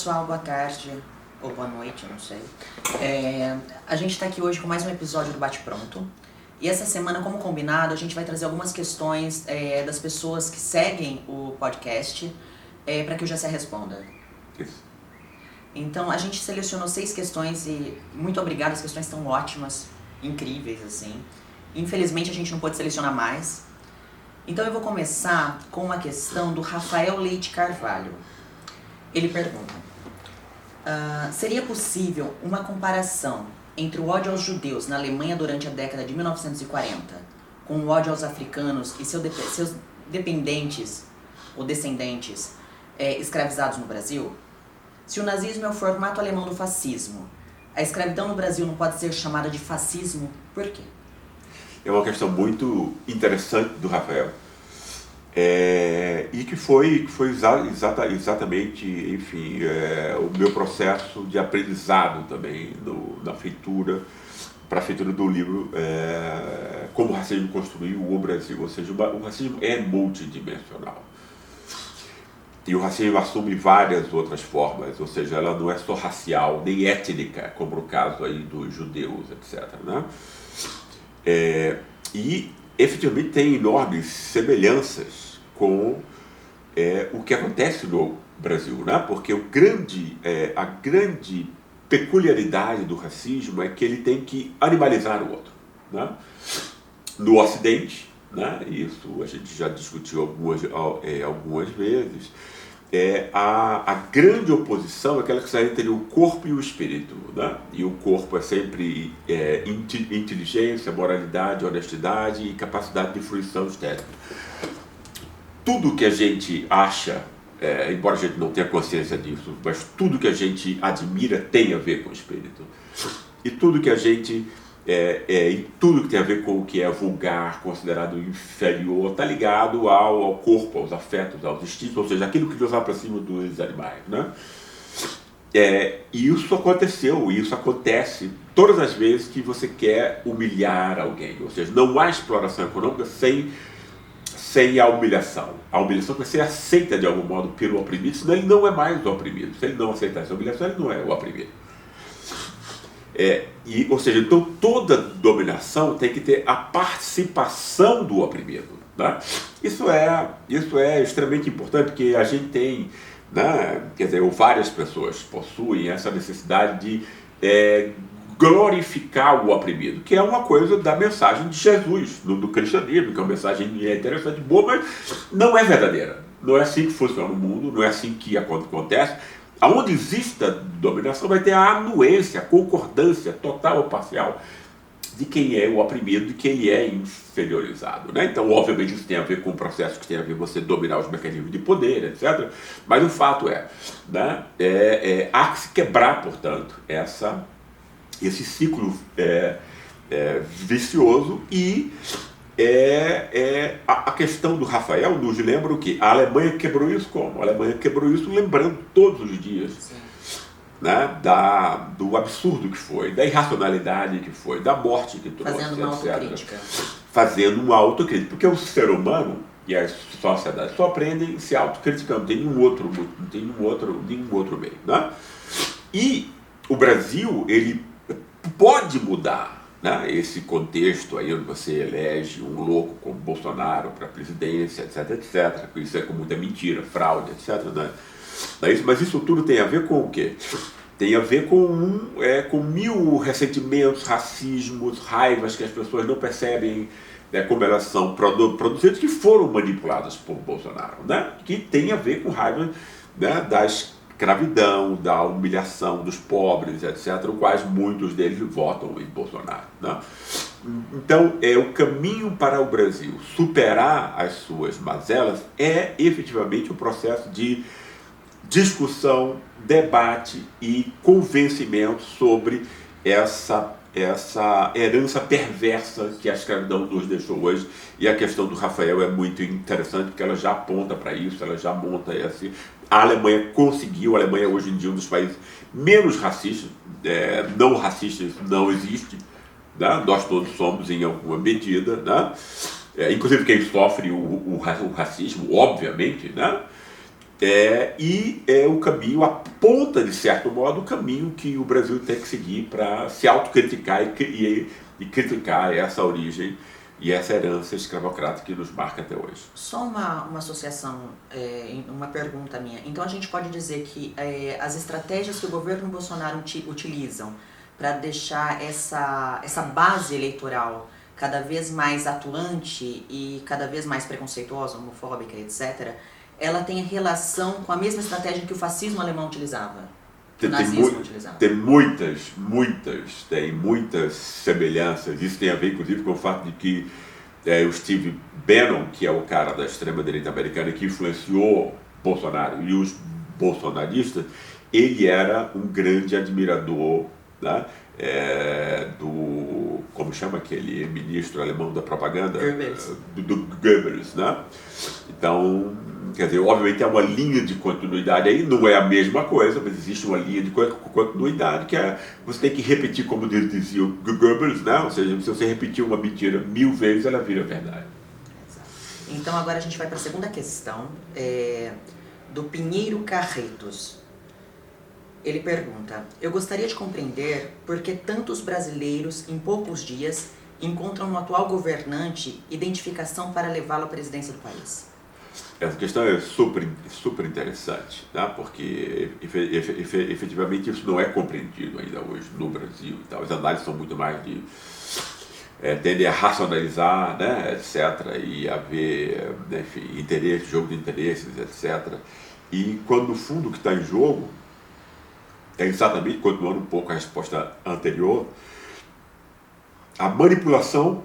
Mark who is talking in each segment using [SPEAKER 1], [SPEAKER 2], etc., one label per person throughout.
[SPEAKER 1] Pessoal, boa tarde, ou boa noite, não sei. A gente está aqui hoje com mais um episódio do Bate Pronto. E essa semana, como combinado, a gente vai trazer algumas questões das pessoas que seguem o podcast para que o Jessé responda.
[SPEAKER 2] Isso.
[SPEAKER 1] Então, a gente selecionou 6 questões e muito obrigado, as questões estão ótimas, incríveis, assim. Infelizmente, a gente não pôde selecionar mais. Então, eu vou começar com uma questão do Rafael Leite Carvalho. Ele pergunta: seria possível uma comparação entre o ódio aos judeus na Alemanha durante a década de 1940 com o ódio aos africanos e seus dependentes ou descendentes escravizados no Brasil? Se o nazismo é o formato alemão do fascismo, a escravidão no Brasil não pode ser chamada de fascismo, por quê?
[SPEAKER 2] É uma questão muito interessante do Rafael. E que foi exatamente, enfim, o meu processo de aprendizado também na feitura, para a feitura do livro Como o Racismo Construiu o Brasil. Ou seja, o racismo é multidimensional. E o racismo assume várias outras formas, ou seja, ela não é só racial, nem étnica, como no caso aí dos judeus, etc. Né? E efetivamente tem enormes semelhanças com o que acontece no Brasil, né? Porque a grande peculiaridade do racismo é que ele tem que animalizar o outro. Né? No Ocidente, né? Isso a gente já discutiu algumas vezes, a grande oposição é aquela que está entre o corpo e o espírito. Né? E o corpo é sempre inteligência, moralidade, honestidade e capacidade de fruição estética. Tudo que a gente acha, embora a gente não tenha consciência disso, mas tudo que a gente admira tem a ver com o espírito. E tudo que a gente e tudo que tem a ver com o que é vulgar, considerado inferior, está ligado ao corpo, aos afetos, aos instintos, ou seja, aquilo que nos aproxima dos animais. Né? E isso aconteceu, e isso acontece todas as vezes que você quer humilhar alguém, ou seja, não há exploração econômica sem a humilhação. A humilhação vai ser aceita de algum modo pelo oprimido, senão ele não é mais o oprimido. Se ele não aceitar essa humilhação, ele não é o oprimido. Ou seja, então toda dominação tem que ter a participação do oprimido. Né? Isso é extremamente importante, porque a gente tem, né, quer dizer, várias pessoas possuem essa necessidade de glorificar o oprimido, que é uma coisa da mensagem de Jesus, do cristianismo, que é uma mensagem interessante, boa, mas não é verdadeira. Não é assim que funciona o mundo, não é assim que acontece. Onde existe a dominação vai ter a anuência, a concordância total ou parcial de quem é o oprimido, de quem ele é inferiorizado. Né? Então, obviamente, isso tem a ver com o processo que tem a ver com você dominar os mecanismos de poder, etc. Mas o fato né, há que se quebrar, portanto, esse ciclo vicioso. E a questão do Rafael nos lembra o quê? A Alemanha quebrou isso como? A Alemanha quebrou isso lembrando todos os dias, né, do absurdo que foi, da irracionalidade que foi, da morte que trouxe,
[SPEAKER 1] fazendo uma autocrítica.
[SPEAKER 2] Fazendo uma autocrítica, porque o ser humano e a sociedade só aprendem se autocriticando, não tem nenhum outro meio. Né? E o Brasil, ele pode mudar, né, esse contexto aí onde você elege um louco como Bolsonaro para a presidência, etc. Isso é com muita mentira, fraude, etc. Né? Mas isso tudo tem a ver com o quê? Tem a ver com mil ressentimentos, racismos, raivas que as pessoas não percebem, como elas são produzidas, que foram manipuladas por Bolsonaro, né? Que tem a ver com raiva, né, da escravidão, da humilhação dos pobres, etc., os quais muitos deles votam em Bolsonaro. Né? Então, o caminho para o Brasil superar as suas mazelas é efetivamente um processo de discussão, debate e convencimento sobre essa herança perversa que a escravidão nos deixou hoje. E a questão do Rafael é muito interessante, porque ela já aponta para isso, ela já monta esse. A Alemanha conseguiu, a Alemanha hoje em dia é um dos países menos racistas, não racistas não existe, né? Nós todos somos em alguma medida, né? Inclusive quem sofre o racismo, obviamente, né? E é o caminho, aponta de certo modo o caminho que o Brasil tem que seguir para se autocriticar e criticar essa origem e essa herança escravocrata que nos marca até hoje.
[SPEAKER 1] Só uma associação, uma pergunta minha. Então a gente pode dizer que as estratégias que o governo Bolsonaro utilizam para deixar essa base eleitoral cada vez mais atuante e cada vez mais preconceituosa, homofóbica, etc., ela tem relação com a mesma estratégia que o fascismo alemão utilizava, que o nazismo utilizava?
[SPEAKER 2] Tem muitas semelhanças. Isso tem a ver, inclusive, com o fato de que o Steve Bannon, que é o cara da extrema-direita americana que influenciou Bolsonaro e os bolsonaristas, ele era um grande admirador, né, do, como chama aquele ministro alemão da propaganda?
[SPEAKER 1] Goebbels.
[SPEAKER 2] Do Goebbels, né? Então, quer dizer, obviamente é uma linha de continuidade aí, não é a mesma coisa, mas existe uma linha de continuidade que você tem que repetir, como dizia o Goebbels, né? Ou seja, se você repetir uma mentira 1000 vezes, ela vira verdade.
[SPEAKER 1] Exato. Então agora a gente vai para a segunda questão, do Pinheiro Carretos. Ele pergunta: eu gostaria de compreender por que tantos brasileiros, em poucos dias, encontram no atual governante identificação para levá-lo à presidência do país.
[SPEAKER 2] Essa questão é super interessante, tá? Porque efetivamente isso não é compreendido ainda hoje no Brasil e tal. As análises são muito mais de tendem a racionalizar, né, etc., e haver, enfim, interesse, jogo de interesses, etc. E quando no fundo o que está em jogo é exatamente, continuando um pouco a resposta anterior, a manipulação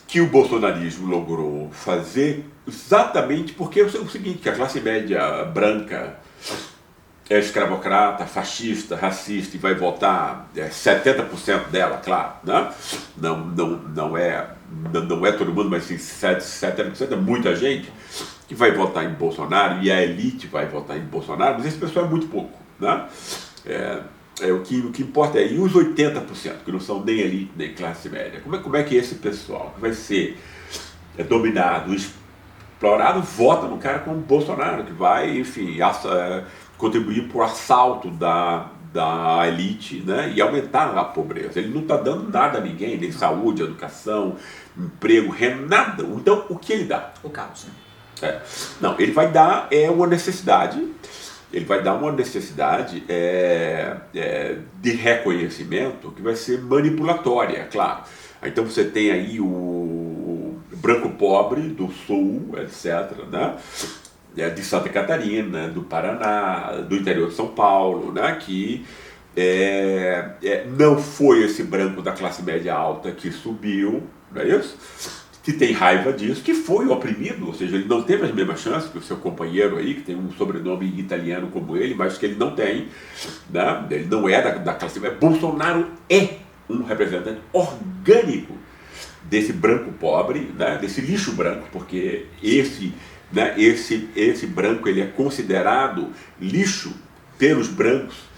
[SPEAKER 2] que o bolsonarismo logrou fazer, exatamente porque é o seguinte, que a classe média branca é escravocrata, fascista, racista e vai votar 70% dela, claro, né? Não é todo mundo, mas sim 70% é muita gente que vai votar em Bolsonaro e a elite vai votar em Bolsonaro, mas esse pessoal é muito pouco, né? O que importa e os 80%, que não são nem elite nem classe média, como é que esse pessoal que vai ser dominado, explorado, vota no cara como Bolsonaro, que vai, enfim, contribuir para o assalto da elite, né, e aumentar a pobreza. Ele não está dando nada a ninguém, nem saúde, educação, emprego, renda, nada. Então, o que ele dá?
[SPEAKER 1] O caos, né?
[SPEAKER 2] Não, ele vai dar uma necessidade. Ele vai dar uma necessidade de reconhecimento que vai ser manipulatória, claro. Então você tem aí o branco pobre do Sul, etc., né? De Santa Catarina, do Paraná, do interior de São Paulo, né? Que não foi esse branco da classe média alta que subiu, não é isso? Que tem raiva disso, que foi oprimido, ou seja, ele não teve as mesmas chances que o seu companheiro aí, que tem um sobrenome italiano como ele, mas que ele não tem, né? Ele não é da classe média. Bolsonaro é um representante orgânico desse branco pobre, né? Desse lixo branco, porque esse branco ele é considerado lixo pelos brancos,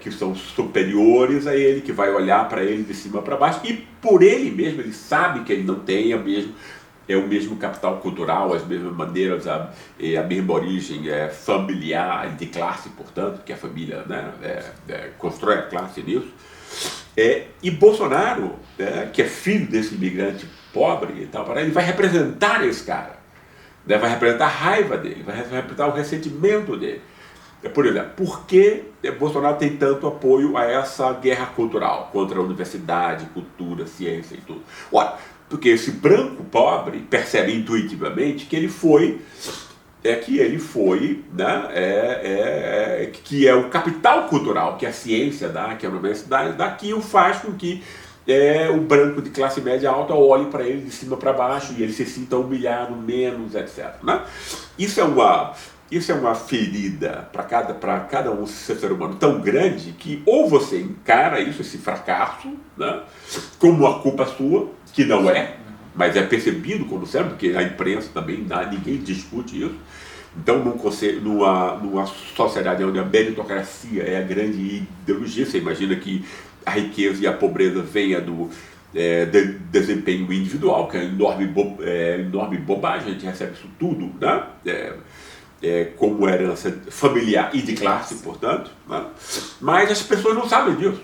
[SPEAKER 2] que são superiores a ele, que vai olhar para ele de cima para baixo, e por ele mesmo, ele sabe que ele não tem o mesmo capital cultural, as mesmas maneiras, a mesma origem familiar, de classe, portanto, que a família, né, constrói a classe nisso. E Bolsonaro, que é filho desse imigrante pobre e tal, ele vai representar esse cara, né, vai representar a raiva dele, vai representar o ressentimento dele. Por exemplo, por que Bolsonaro tem tanto apoio a essa guerra cultural contra a universidade, cultura, ciência e tudo? Olha, porque esse branco pobre percebe intuitivamente que ele foi, né, que é o capital cultural que a ciência dá, que a universidade dá, que o faz com que o branco de classe média alta olhe para ele de cima para baixo e ele se sinta humilhado, menos, etc. Né? Isso é uma ferida para cada um ser humano tão grande que ou você encara isso, esse fracasso, né, como uma culpa sua, que não é, mas é percebido como sendo, porque a imprensa também ninguém discute isso. Então, numa sociedade onde a meritocracia é a grande ideologia, você imagina que a riqueza e a pobreza venha do desempenho individual, que é enorme bobagem, a gente recebe isso tudo, né? como herança familiar e de classe, portanto, né? Mas as pessoas não sabem disso,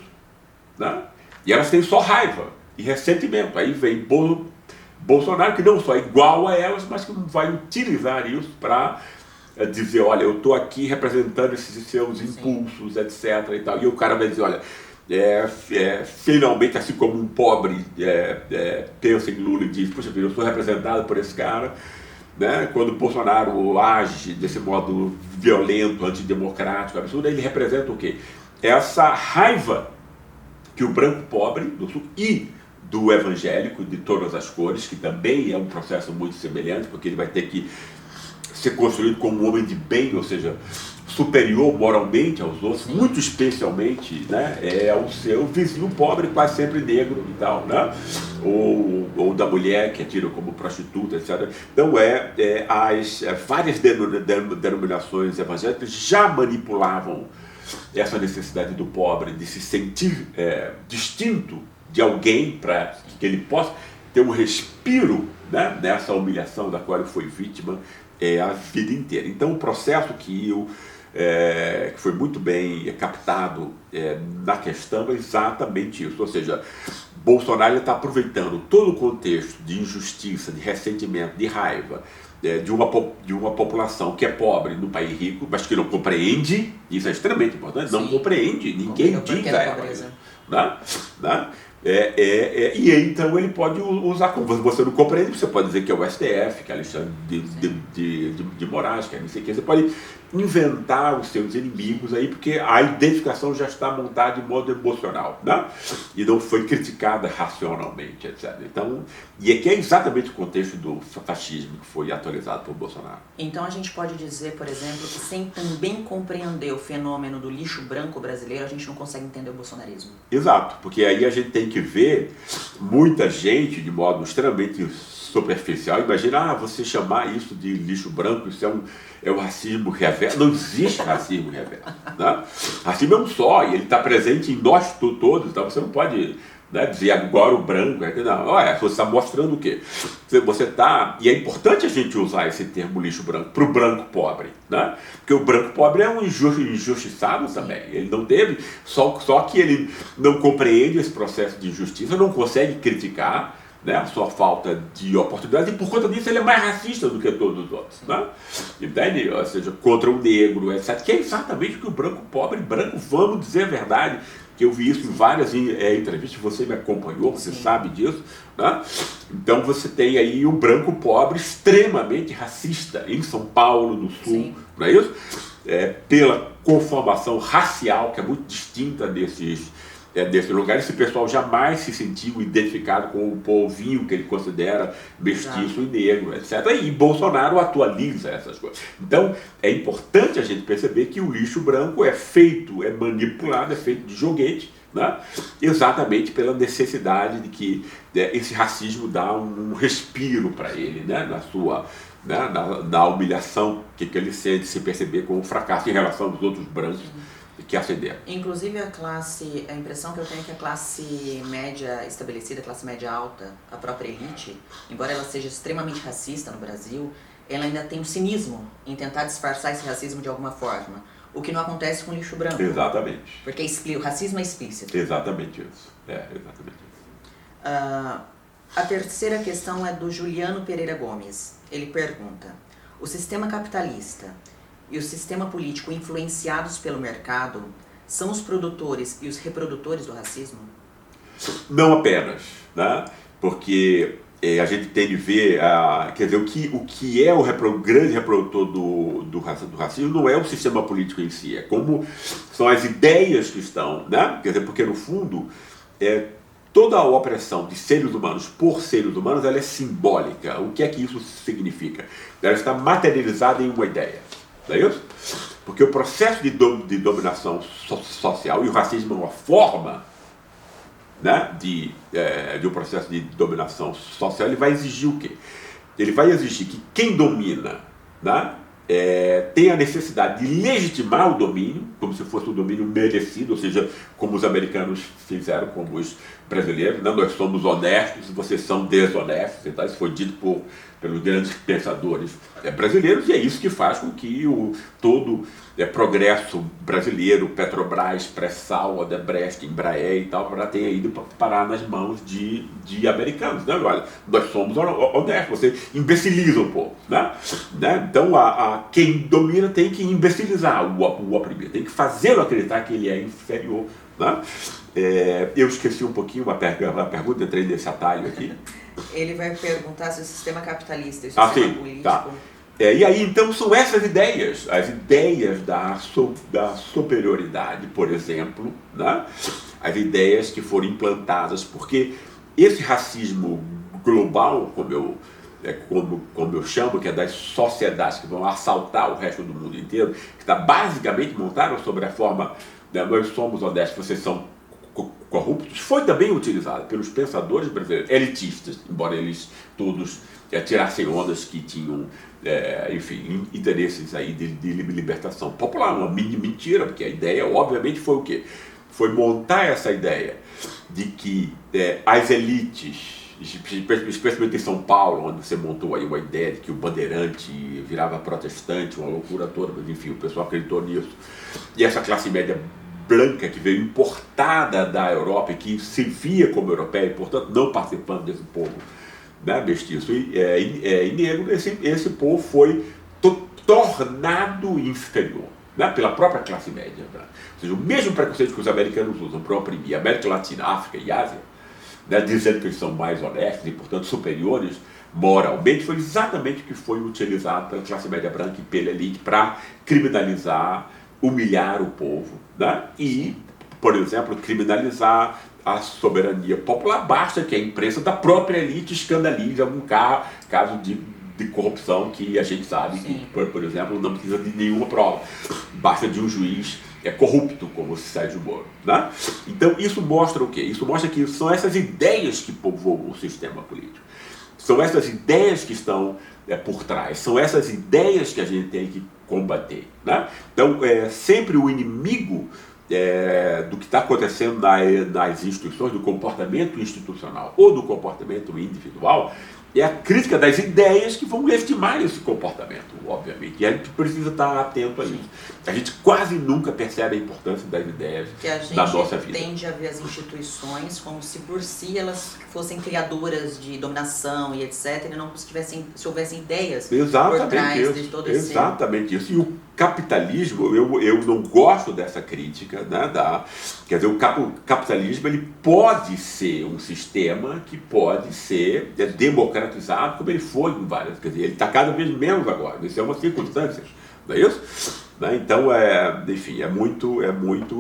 [SPEAKER 2] né? E elas têm só raiva e ressentimento. Aí vem Bolsonaro, que não só é igual a elas, mas que vai utilizar isso para dizer, olha, eu estou aqui representando esses seus impulsos, etc. E tal. E o cara vai dizer, olha, finalmente, assim como um pobre pensa em Lula e diz, puxa vida, eu sou representado por esse cara, né? Quando o Bolsonaro age desse modo violento, antidemocrático, absurdo, ele representa o quê? Essa raiva que o branco pobre do Sul e do evangélico de todas as cores, que também é um processo muito semelhante, porque ele vai ter que ser construído como um homem de bem, ou seja, superior moralmente aos outros, muito especialmente, né, ao seu vizinho pobre, quase sempre negro e tal, né? Ou da mulher que é tida como prostituta, etc. Então, as várias denominações evangélicas já manipulavam essa necessidade do pobre de se sentir distinto de alguém para que ele possa ter um respiro, né, nessa humilhação da qual ele foi vítima a vida inteira. Então, o processo que foi muito bem captado na questão é exatamente isso. Ou seja, Bolsonaro está aproveitando todo o contexto de injustiça, de ressentimento, de raiva, de uma população que é pobre no país rico, mas que não compreende, isso é extremamente importante, não compreende, ninguém diga a ela, né? E então ele pode usar, como você não compreende, você pode dizer que é o STF, que é Alexandre de Moraes, que é não sei o que, você pode inventar os seus inimigos aí, porque a identificação já está montada de modo emocional, né? E não foi criticada racionalmente, etc. Então, e aqui é exatamente o contexto do fascismo que foi atualizado por Bolsonaro.
[SPEAKER 1] Então a gente pode dizer, por exemplo, que sem também compreender o fenômeno do lixo branco brasileiro, a gente não consegue entender o bolsonarismo.
[SPEAKER 2] Exato, porque aí a gente tem que ver muita gente de modo extremamente superficial. Imagina, você chamar isso de lixo branco, isso é um racismo reverso. Não existe racismo reverso, né? Racismo é um só, e ele está presente em nós todos, então você não pode, né, dizer agora o branco. Não, você está mostrando o quê? Você está. E é importante a gente usar esse termo lixo branco para o branco pobre, né? Porque o branco pobre é um injustiçado também. Ele não teve. Só que ele não compreende esse processo de injustiça, não consegue criticar, né, a sua falta de oportunidade, e por conta disso ele é mais racista do que todos os outros, né? Entende? Ou seja, contra o negro, etc. Que é exatamente o que o branco pobre, vamos dizer a verdade, que eu vi isso em várias entrevistas, você me acompanhou, você sabe disso, né? Então você tem aí o branco pobre extremamente racista em São Paulo, no Sul, não é isso? Pela conformação racial, que é muito distinta desse lugar. Esse pessoal jamais se sentiu identificado com o povinho que ele considera mestiço e negro, etc. E Bolsonaro atualiza essas coisas. Então, é importante a gente perceber que o lixo branco é manipulado, é feito de joguete, né? Exatamente pela necessidade de que esse racismo dá um respiro para ele, né? Na humilhação que ele sente, se perceber como um fracasso em relação aos outros brancos que ascenderam.
[SPEAKER 1] Inclusive a impressão que eu tenho é que a classe média estabelecida, a classe média alta, a própria elite, embora ela seja extremamente racista no Brasil, ela ainda tem um cinismo em tentar disfarçar esse racismo de alguma forma. O que não acontece com o lixo branco.
[SPEAKER 2] Exatamente.
[SPEAKER 1] Porque o racismo é explícito.
[SPEAKER 2] Exatamente isso. Exatamente isso.
[SPEAKER 1] A terceira questão é do Juliano Pereira Gomes. Ele pergunta: o sistema capitalista e o sistema político influenciados pelo mercado são os produtores e os reprodutores do racismo?
[SPEAKER 2] Não apenas, né? Porque a gente tem de ver, quer dizer, o que é o grande reprodutor do racismo não é o sistema político em si, é como são as ideias que estão, né? Quer dizer, porque no fundo toda a opressão de seres humanos por seres humanos, ela é simbólica. O que é que isso significa? Ela está materializada em uma ideia. Não é isso? Porque o processo de dominação social, e o racismo é uma forma, né, de um processo de dominação social, ele vai exigir o quê? Ele vai exigir que quem domina, né, tem a necessidade de legitimar o domínio, como se fosse um domínio merecido, ou seja, como os americanos fizeram com os brasileiros, né? Nós somos honestos, vocês são desonestos, então isso foi dito por pelos grandes pensadores brasileiros, e é isso que faz com que todo progresso brasileiro, Petrobras, Pré-Sal, Odebrecht, Embraer e tal, tenha ido parar nas mãos de americanos. Né? Olha, nós somos honestos, você imbeciliza o povo. Né? Então, quem domina tem que imbecilizar o oprimido, tem que fazê-lo acreditar que ele é inferior. Né? Eu esqueci um pouquinho uma pergunta, entrei nesse atalho aqui.
[SPEAKER 1] Ele vai perguntar se o sistema capitalista e o sistema político...
[SPEAKER 2] Tá. E aí, então, são essas ideias, as ideias da superioridade, por exemplo, né? As ideias que foram implantadas, porque esse racismo global, como eu chamo, que é das sociedades que vão assaltar o resto do mundo inteiro, que está basicamente montado sobre a forma, né, nós somos honestos, vocês são corruptos, foi também utilizado pelos pensadores brasileiros, elitistas, embora eles todos tirassem ondas que tinham, enfim, interesses aí de libertação popular, uma mini mentira, porque a ideia, obviamente, foi o quê? Foi montar essa ideia de que as elites, especialmente em São Paulo, onde você montou aí uma ideia de que o bandeirante virava protestante, uma loucura toda, mas enfim, o pessoal acreditou nisso, e essa classe média branca que veio importada da Europa e que se via como europeia e, portanto, não participando desse povo, né, mestiço e negro, esse povo foi tornado inferior, né, pela própria classe média branca. Ou seja, o mesmo preconceito que os americanos usam para oprimir a América Latina, África e Ásia, né, dizendo que eles são mais honestos e, portanto, superiores moralmente, foi exatamente o que foi utilizado pela classe média branca e pela elite para criminalizar, humilhar o povo, né? E, por exemplo, criminalizar a soberania popular. Basta que a imprensa da própria elite escandalize algum caso de corrupção que a gente sabe que, por exemplo, não precisa de nenhuma prova. Basta de um juiz corrupto, como o Sérgio Moro. Né? Então, isso mostra o quê? Isso mostra que são essas ideias que povoam o sistema político. São essas ideias que estão por trás. São essas ideias que a gente tem que combater. Né? Então, sempre o inimigo do que está acontecendo nas instituições, do comportamento institucional ou do comportamento individual, é a crítica das ideias que vão legitimar esse comportamento, obviamente. E a gente precisa estar atento a isso. A gente quase nunca percebe a importância das ideias na nossa vida.
[SPEAKER 1] Que a gente tende a ver as instituições como se por si elas fossem criadoras de dominação e etc. E não se houvessem ideias por trás de todo esse...
[SPEAKER 2] Exatamente isso. E o capitalismo, eu não gosto dessa crítica, né, quer dizer, o capitalismo ele pode ser um sistema que pode ser democratizado, como ele foi em várias, quer dizer, ele está cada vez menos agora, isso é uma circunstância, não é isso? Né? Então, enfim, é muito,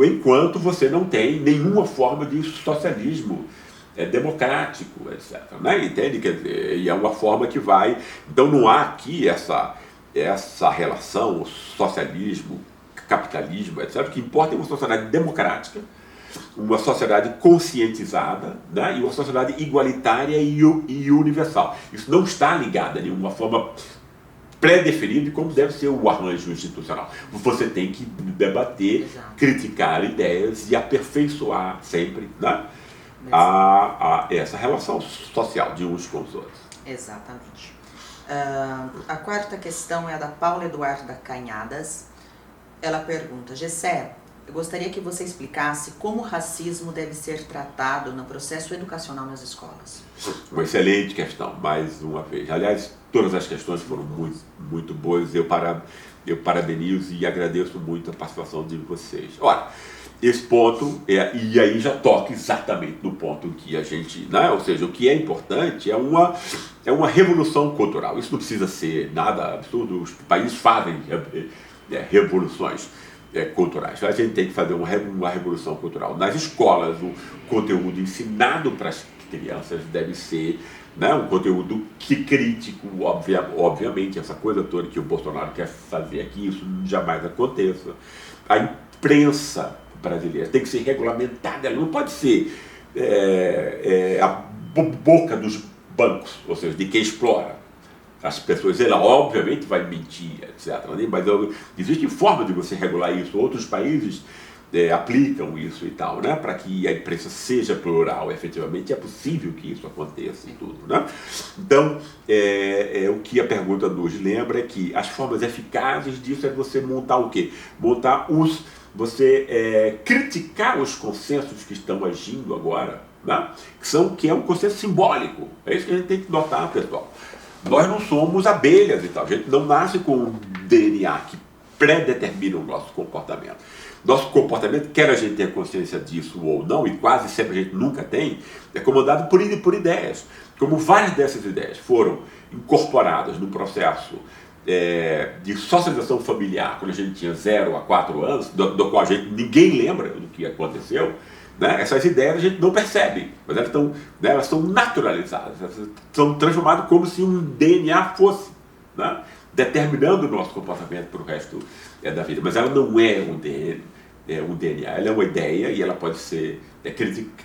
[SPEAKER 2] enquanto você não tem nenhuma forma de socialismo democrático, etc. Né? Entende? Quer dizer, e é uma forma que vai... Então, não há aqui essa relação, socialismo, capitalismo, etc. O que importa é uma sociedade democrática, uma sociedade conscientizada, né? E uma sociedade igualitária e universal. Isso não está ligado a nenhuma forma pré-definida de como deve ser o arranjo institucional. Você tem que debater, criticar ideias e aperfeiçoar sempre, né? Essa relação social de uns com os outros.
[SPEAKER 1] Exatamente. A quarta questão é a da Paula Eduarda Canhadas. Ela pergunta: Gessé, eu gostaria que você explicasse como o racismo deve ser tratado no processo educacional nas escolas.
[SPEAKER 2] Uma excelente questão, mais uma vez. Aliás, todas as questões foram muito, muito boas. Eu parabenizo e agradeço muito a participação de vocês. Olha, esse ponto, e aí já toca exatamente no ponto que a gente... Né? Ou seja, o que é importante é uma revolução cultural. Isso não precisa ser nada absurdo. Os países fazem revoluções culturais. A gente tem que fazer uma revolução cultural. Nas escolas, o conteúdo ensinado para as crianças deve ser, né, um conteúdo crítico, obviamente, essa coisa toda que o Bolsonaro quer fazer aqui, isso jamais aconteça. A imprensa brasileira tem que ser regulamentada, ela não pode ser a boca dos bancos, ou seja, de quem explora as pessoas. Ela obviamente vai mentir, etc. Mas existem formas de você regular isso. Outros países aplicam isso e tal, né? Para que a imprensa seja plural, efetivamente é possível que isso aconteça e tudo, né? Então, o que a pergunta nos lembra é que as formas eficazes disso é você montar o quê? Você criticar os consensos que estão agindo agora, né? Que é um consenso simbólico. É isso que a gente tem que notar, pessoal. Nós não somos abelhas e tal, a gente não nasce com um DNA que predetermina o nosso comportamento. Nosso comportamento, quer a gente tenha consciência disso ou não, e quase sempre a gente nunca tem, é comandado por ideias. Como várias dessas ideias foram incorporadas no processo de socialização familiar, quando a gente tinha 0 a 4 anos, do qual ninguém lembra do que aconteceu, né? Essas ideias a gente não percebe, mas elas são naturalizadas, elas são transformadas como se um DNA fosse, né? Determinando o nosso comportamento para o resto da vida. Mas ela não é um DNA, ela é uma ideia e ela pode ser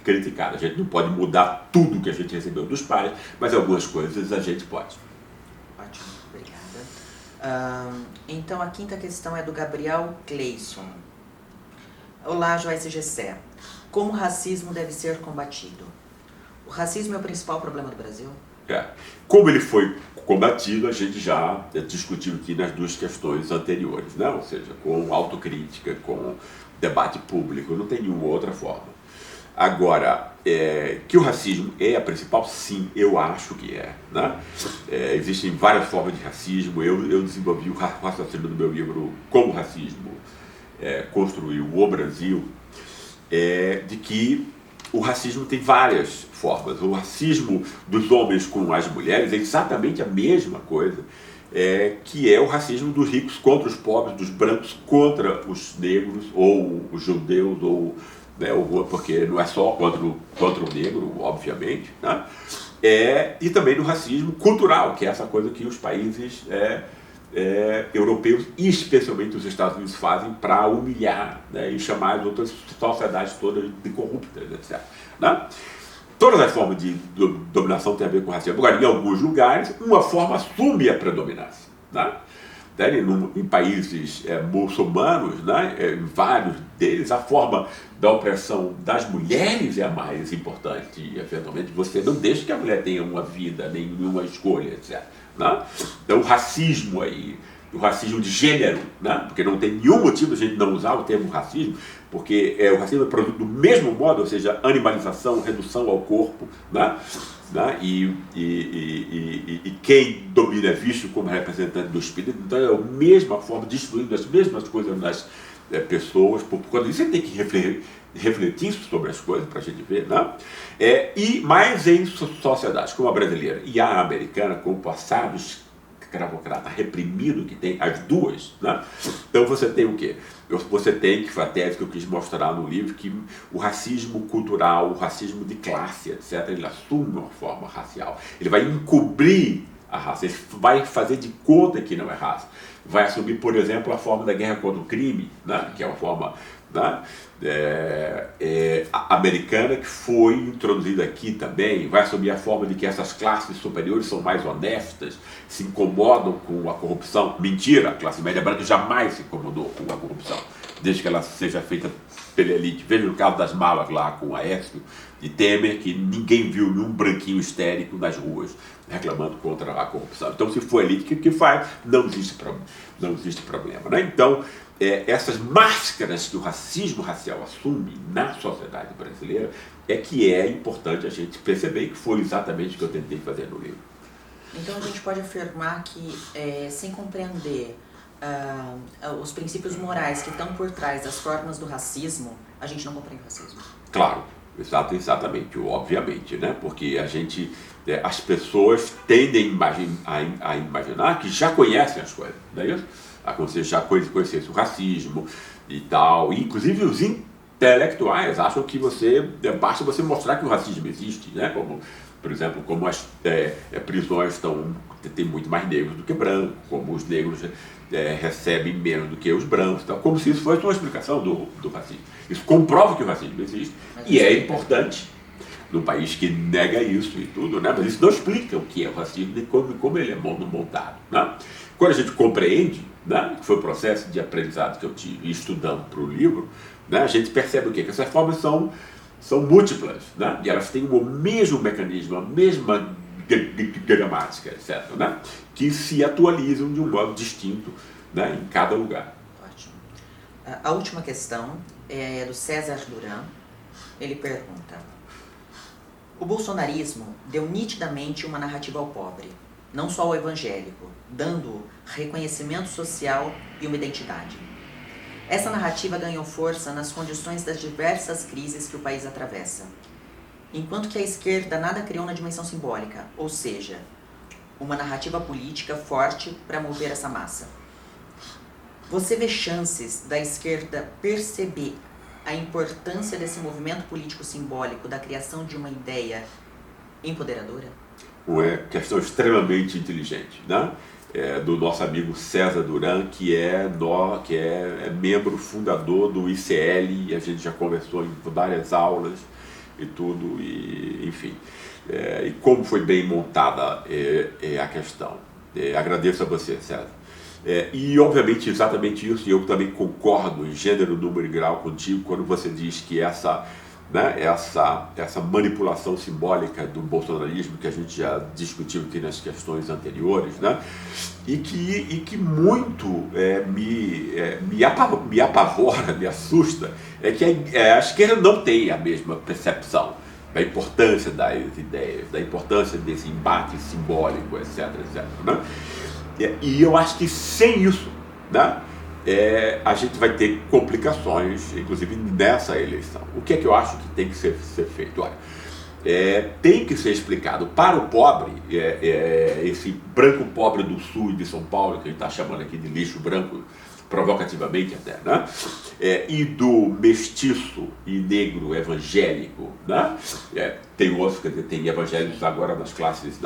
[SPEAKER 2] criticada. A gente não pode mudar tudo que a gente recebeu dos pais, mas algumas coisas a gente pode.
[SPEAKER 1] Ótimo, obrigada. Então a quinta questão é do Gabriel Cleison. Olá, Joyce Gessé. Como o racismo deve ser combatido? O racismo é o principal problema do Brasil?
[SPEAKER 2] Como ele foi combatido, a gente já discutiu aqui nas duas questões anteriores, né? Ou seja, com autocrítica, com debate público, não tem nenhuma outra forma. Agora, que o racismo é a principal, sim, eu acho que é, né? Existem várias formas de racismo, eu desenvolvi o raciocínio do meu livro Como o Racismo Construiu o Brasil, de que o racismo tem várias formas. O racismo dos homens com as mulheres é exatamente a mesma coisa, que é o racismo dos ricos contra os pobres, dos brancos contra os negros, ou os judeus, porque não é só contra o negro, obviamente, né? E também do racismo cultural, que é essa coisa que os países europeus, e especialmente os Estados Unidos, fazem para humilhar, né, e chamar as outras sociedades todas de corruptas, etc. Né? Todas as formas de dominação têm a ver com racismo. Agora, em alguns lugares, uma forma assume a predominância. Né? Em países muçulmanos, né, em vários deles, a forma da opressão das mulheres é a mais importante. E, eventualmente, você não deixa que a mulher tenha uma vida, nenhuma escolha, etc. Né? Então, o racismo de gênero, né? Porque não tem nenhum motivo a gente não usar o termo racismo, porque o racismo é produto do mesmo modo, ou seja, animalização, redução ao corpo, né? E quem domina é visto como representante do espírito, então é a mesma forma, destruindo as mesmas coisas nas pessoas. Quando isso, você tem que refletir sobre as coisas para a gente ver, né? Mas em sociedades como a brasileira e a americana, com o passado escravocrata reprimido que tem as duas, né? Então você tem o quê? Você tem, que foi a tese que eu quis mostrar no livro, que o racismo cultural, o racismo de classe, etc., ele assume uma forma racial. Ele vai encobrir a raça, ele vai fazer de conta que não é raça. Vai assumir, por exemplo, a forma da guerra contra o crime, né? Que é uma forma, né, americana, que foi introduzida aqui também. Vai assumir a forma de que essas classes superiores são mais honestas, se incomodam com a corrupção. Mentira, a classe média branca jamais se incomodou com a corrupção, desde que ela seja feita pela elite. Veja o caso das malas lá com Aécio e Temer, que ninguém viu nenhum branquinho histérico nas ruas reclamando contra a corrupção. Então, se for a elite que faz, não existe problema, né? Então, essas máscaras que o racismo racial assume na sociedade brasileira que é importante a gente perceber, que foi exatamente o que eu tentei fazer no livro.
[SPEAKER 1] Então a gente pode afirmar que, sem compreender os princípios morais que estão por trás das formas do racismo, a gente não compreende o racismo.
[SPEAKER 2] Claro, exatamente, obviamente, né? Porque as pessoas tendem a imaginar que já conhecem as coisas, não é isso? Como se já conhecesse o racismo e tal. E, inclusive, os intelectuais acham que basta você mostrar que o racismo existe, né? Como, por exemplo, como as prisões tem muito mais negros do que brancos, como os negros recebem menos do que os brancos, então, como se isso fosse uma explicação do racismo. Isso comprova que o racismo existe e é importante num país que nega isso e tudo, né? Mas isso não explica o que é o racismo e como ele é montado, né? Quando a gente compreende, né, que foi o processo de aprendizado que eu tive estudando para o livro, né, a gente percebe o quê? Que essas formas são múltiplas, né, e elas têm o mesmo mecanismo, a mesma gramática, etc., né, que se atualizam de um modo distinto, né, em cada lugar.
[SPEAKER 1] Ótimo. A última questão é do César Duran. Ele pergunta: o bolsonarismo deu nitidamente uma narrativa ao pobre, não só ao evangélico, dando reconhecimento social e uma identidade. Essa narrativa ganhou força nas condições das diversas crises que o país atravessa, enquanto que a esquerda nada criou na dimensão simbólica, ou seja, uma narrativa política forte para mover essa massa. Você vê chances da esquerda perceber a importância desse movimento político simbólico da criação de uma ideia empoderadora?
[SPEAKER 2] Uma questão extremamente inteligente, né? Do nosso amigo César Duran, que é membro fundador do ICL, e a gente já conversou em várias aulas e tudo, e enfim. E como foi bem montada a questão. Agradeço a você, César. E obviamente exatamente isso, e eu também concordo em gênero, número e grau contigo quando você diz que essa manipulação simbólica do bolsonarismo que a gente já discutiu aqui nas questões anteriores, né, e que muito me apavora, me assusta, é que a esquerda não tem a mesma percepção da importância das ideias, da importância desse embate simbólico, etc., né? E eu acho que sem isso, né, a gente vai ter complicações, inclusive nessa eleição. O que é que eu acho que tem que ser feito? Olha, tem que ser explicado para o pobre, esse branco pobre do sul e de São Paulo, que a gente está chamando aqui de lixo branco, provocativamente até, né? E do mestiço e negro evangélico, né? Tem outros, quer dizer, tem evangélicos agora nas classes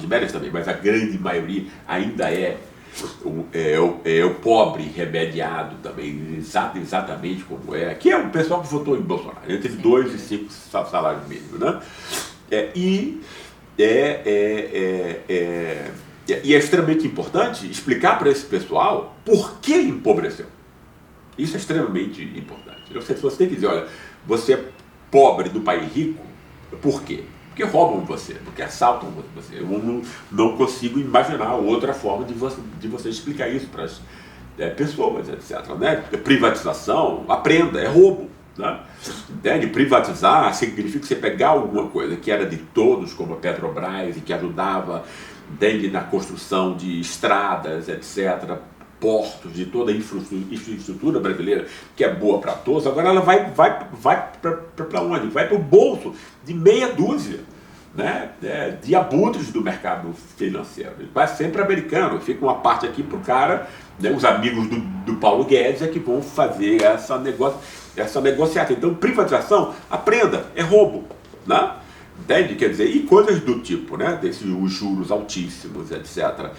[SPEAKER 2] médias também, mas a grande maioria ainda é o pobre remediado também, exatamente como que é o pessoal que votou em Bolsonaro, entre 2 e 5 salários mínimos, né? E é extremamente importante explicar para esse pessoal por que ele empobreceu. Isso é extremamente importante. Você tem que dizer, olha, você é pobre do país rico, por quê? Porque roubam você, porque assaltam você. Eu não consigo imaginar outra forma de você explicar isso para as pessoas, etc., né? Privatização, aprenda, é roubo. Né? Entende? Privatizar significa você pegar alguma coisa que era de todos, como a Petrobras, e que ajudava, entende, na construção de estradas, etc., portos, de toda a infraestrutura brasileira, que é boa para todos. Agora ela vai para onde? Vai para o bolso de meia dúzia, né, de abutres do mercado financeiro. Ele vai sempre americano, fica uma parte aqui para o cara, né, os amigos do Paulo Guedes que vão fazer essa negociata. Então, privatização, aprenda, é roubo, né? Entende? Quer dizer, e coisas do tipo, né? Os juros altíssimos, etc.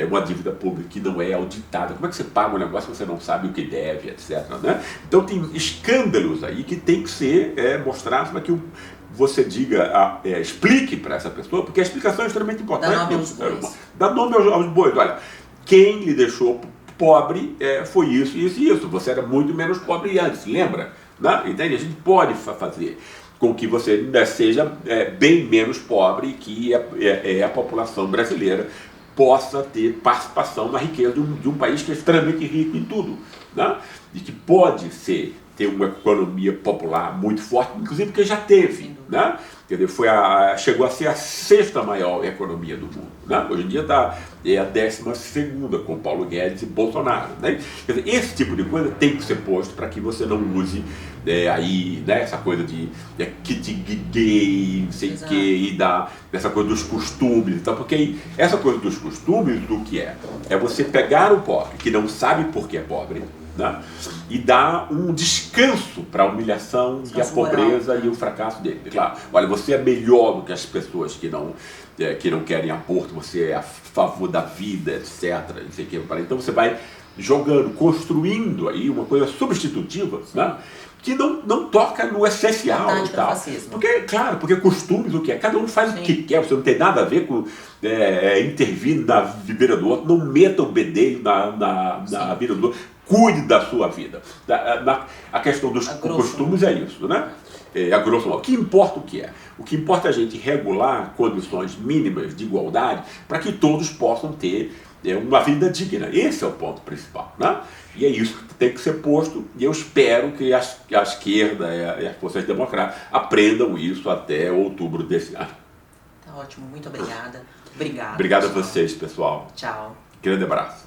[SPEAKER 2] Uma dívida pública que não é auditada. Como é que você paga um negócio que você não sabe o que deve, etc., né? Então tem escândalos aí que tem que ser mostrados para que você diga, explique para essa pessoa, porque a explicação é extremamente importante.
[SPEAKER 1] Dá nome aos bois.
[SPEAKER 2] Dá nome aos bois. Olha, quem lhe deixou pobre foi isso, isso e isso. Você era muito menos pobre antes, lembra? Né? Entende? A gente pode fazer com que você ainda seja bem menos pobre e que a população brasileira possa ter participação na riqueza de um país que é extremamente rico em tudo, né? E que pode ter uma economia popular muito forte, inclusive porque já teve, né? Quer dizer, chegou a ser a 6ª maior economia do mundo, né? Hoje em dia a 12ª com Paulo Guedes e Bolsonaro, né? Quer dizer, esse tipo de coisa tem que ser posto para que você não use aí, né, essa coisa de kit gay, não sei o que, e essa coisa dos costumes, então, porque aí, essa coisa dos costumes, do que é você pegar o pobre, que não sabe por que é pobre, né, e dar um descanso para a humilhação e a pobreza e o fracasso dele. Claro, olha, você é melhor do que as pessoas que não querem aborto, você é a favor da vida, etc. Não sei o que. Então você vai jogando, construindo aí uma coisa substitutiva, né? Que não toca no essencial e tal. Porque, claro, porque costumes, o que é? Cada um faz o que quer, você não tem nada a ver com intervir na vida do outro, não meta o bedelho na vida do outro, cuide da sua vida. A questão dos costumes é isso, né? A grosso modo. O que importa o que é? O que importa é a gente regular condições mínimas de igualdade para que todos possam ter uma vida digna. Esse é o ponto principal, né? E é isso que tem que ser posto, e eu espero que a esquerda e as forças democráticas aprendam isso até outubro desse ano.
[SPEAKER 1] Tá ótimo, muito obrigada. Obrigado.
[SPEAKER 2] Obrigado a vocês, pessoal.
[SPEAKER 1] Tchau.
[SPEAKER 2] Grande abraço.